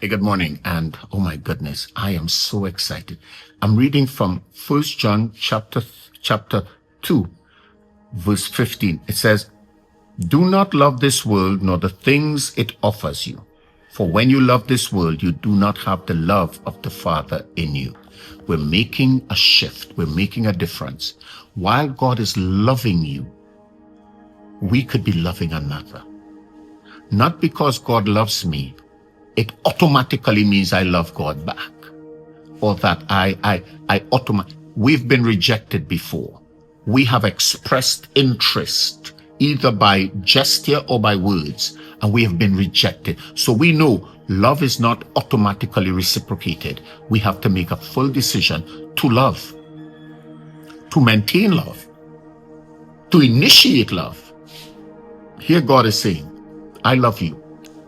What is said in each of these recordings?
Hey, good morning. And oh my goodness, I am so excited. I'm reading from 1 John chapter 2, verse 15. It says, "Do not love this world nor the things it offers you. For when you love this world, you do not have the love of the Father in you." We're making a shift. We're making a difference. While God is loving you, we could be loving another. Not because God loves me, it automatically means I love God back, or that we've been rejected before. We have expressed interest either by gesture or by words, and we have been rejected. So we know love is not automatically reciprocated. We have to make a full decision to love, to maintain love, to initiate love. Here God is saying, I love you.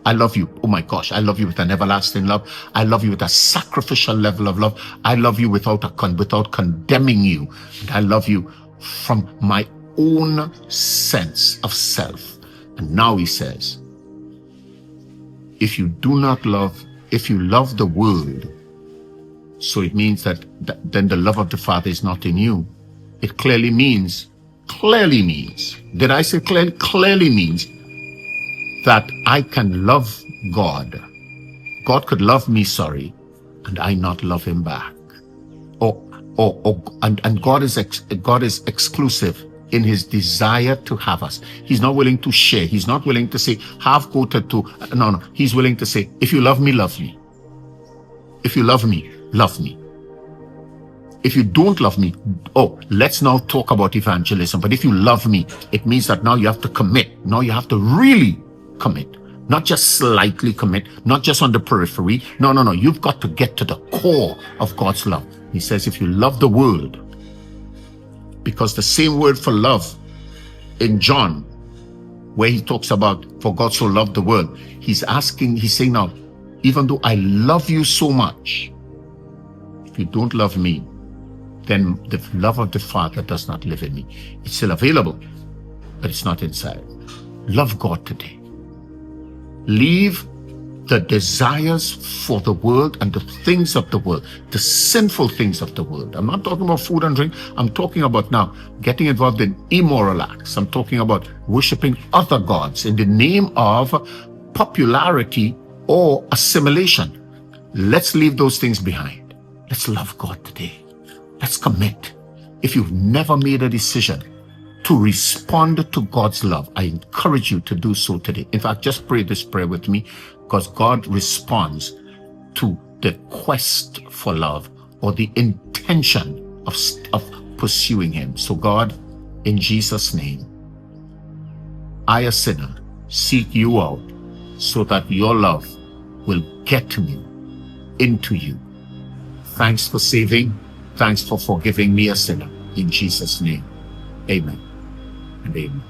I love you. Oh my gosh, I love you with an everlasting love. I love you with a sacrificial level of love. I love you without condemning you. And I love you from my own sense of self. And now he says, if you love the world, so it means that then the love of the Father is not in you. It clearly means, did I say clearly? Clearly means that I can love God. God could love me, and I not love him back. And God is exclusive in his desire to have us. He's not willing to share. He's not willing to say, half quoted to, no. He's willing to say, if you love me, love me. If you love me, love me. If you don't love me, let's now talk about evangelism. But if you love me, it means that now you have to commit. Now you have to really commit, not just slightly commit, not just on the periphery. No. You've got to get to the core of God's love. He says, if you love the world, because the same word for love in John, where he talks about for God so loved the world, he's saying now, even though I love you so much, if you don't love me, then the love of the Father does not live in me. It's still available, but it's not inside. Love God today. Leave the desires for the world and the things of the world, the sinful things of the world. I'm not talking about food and drink. I'm talking about now getting involved in immoral acts. I'm talking about worshiping other gods in the name of popularity or assimilation. Let's leave those things behind. Let's love God today. Let's commit. If you've never made a decision to respond to God's love, I encourage you to do so today. In fact, just pray this prayer with me, because God responds to the quest for love or the intention of pursuing him. So God, in Jesus' name, I, a sinner, seek you out so that your love will get me into you. Thanks for saving. Thanks for forgiving me, a sinner. In Jesus' name, amen and amen.